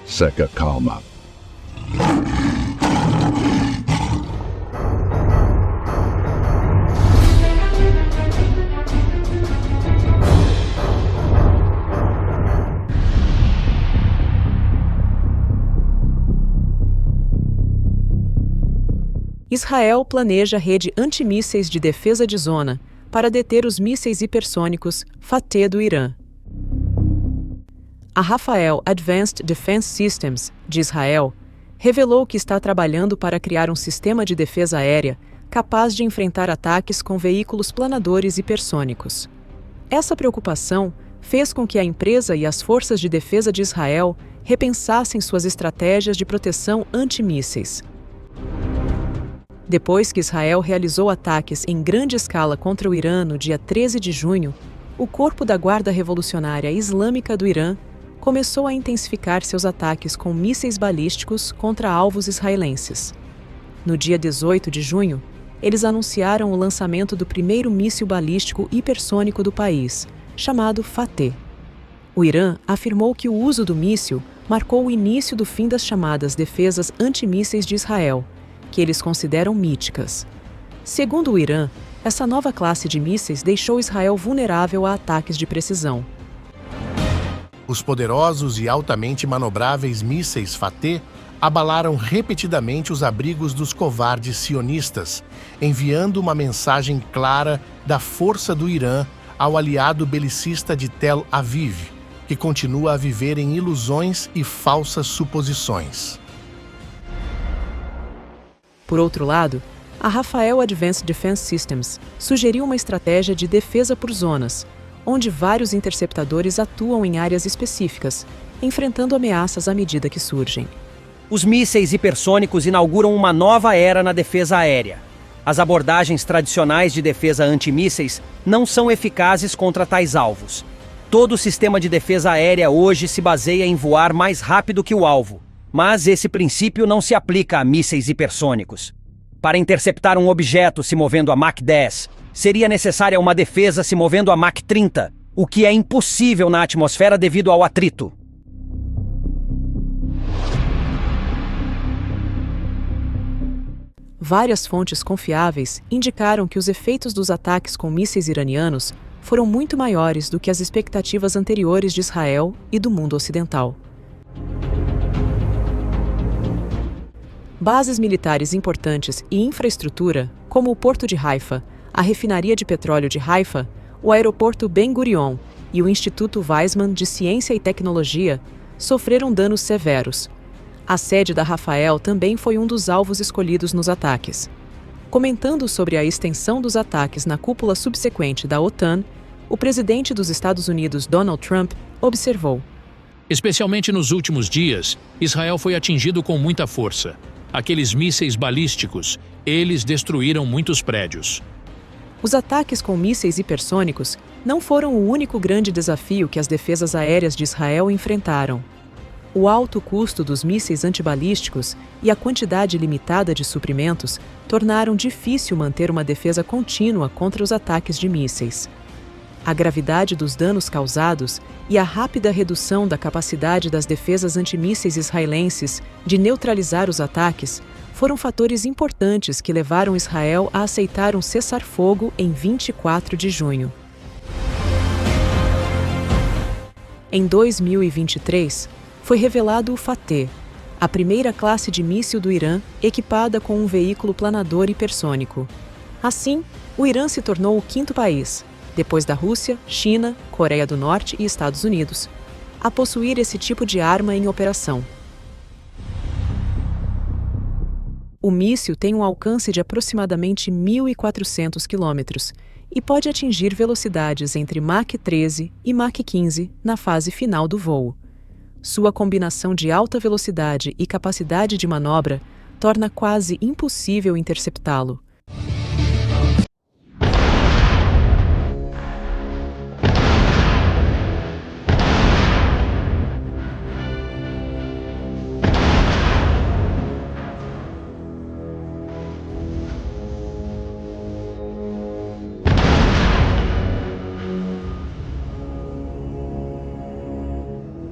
Seca calma. Israel planeja rede antimísseis de defesa de zona para deter os mísseis hipersônicos Fateh do Irã. A Rafael Advanced Defense Systems, de Israel, revelou que está trabalhando para criar um sistema de defesa aérea capaz de enfrentar ataques com veículos planadores hipersônicos. Essa preocupação fez com que a empresa e as forças de defesa de Israel repensassem suas estratégias de proteção antimísseis. Depois que Israel realizou ataques em grande escala contra o Irã no dia 13 de junho, o Corpo da Guarda Revolucionária Islâmica do Irã começou a intensificar seus ataques com mísseis balísticos contra alvos israelenses. No dia 18 de junho, eles anunciaram o lançamento do primeiro míssil balístico hipersônico do país, chamado Fateh. O Irã afirmou que o uso do míssil marcou o início do fim das chamadas defesas antimísseis de Israel, que eles consideram míticas. Segundo o Irã, essa nova classe de mísseis deixou Israel vulnerável a ataques de precisão. Os poderosos e altamente manobráveis mísseis Fateh abalaram repetidamente os abrigos dos covardes sionistas, enviando uma mensagem clara da força do Irã ao aliado belicista de Tel Aviv, que continua a viver em ilusões e falsas suposições. Por outro lado, a Rafael Advanced Defense Systems sugeriu uma estratégia de defesa por zonas, onde vários interceptadores atuam em áreas específicas, enfrentando ameaças à medida que surgem. Os mísseis hipersônicos inauguram uma nova era na defesa aérea. As abordagens tradicionais de defesa antimísseis não são eficazes contra tais alvos. Todo o sistema de defesa aérea hoje se baseia em voar mais rápido que o alvo. Mas esse princípio não se aplica a mísseis hipersônicos. Para interceptar um objeto se movendo a Mach 10, seria necessária uma defesa se movendo a Mach 30, o que é impossível na atmosfera devido ao atrito. Várias fontes confiáveis indicaram que os efeitos dos ataques com mísseis iranianos foram muito maiores do que as expectativas anteriores de Israel e do mundo ocidental. Bases militares importantes e infraestrutura, como o Porto de Haifa, a refinaria de petróleo de Haifa, o aeroporto Ben Gurion e o Instituto Weizmann de Ciência e Tecnologia, sofreram danos severos. A sede da Rafael também foi um dos alvos escolhidos nos ataques. Comentando sobre a extensão dos ataques na cúpula subsequente da OTAN, o presidente dos Estados Unidos, Donald Trump, observou: especialmente nos últimos dias, Israel foi atingido com muita força. Aqueles mísseis balísticos, eles destruíram muitos prédios. Os ataques com mísseis hipersônicos não foram o único grande desafio que as defesas aéreas de Israel enfrentaram. O alto custo dos mísseis antibalísticos e a quantidade limitada de suprimentos tornaram difícil manter uma defesa contínua contra os ataques de mísseis. A gravidade dos danos causados e a rápida redução da capacidade das defesas antimísseis israelenses de neutralizar os ataques foram fatores importantes que levaram Israel a aceitar um cessar-fogo em 24 de junho. Em 2023, foi revelado o Fateh, a primeira classe de míssil do Irã equipada com um veículo planador hipersônico. Assim, o Irã se tornou o quinto país, depois da Rússia, China, Coreia do Norte e Estados Unidos, a possuir esse tipo de arma em operação. O míssil tem um alcance de aproximadamente 1.400 quilômetros e pode atingir velocidades entre Mach 13 e Mach 15 na fase final do voo. Sua combinação de alta velocidade e capacidade de manobra torna quase impossível interceptá-lo.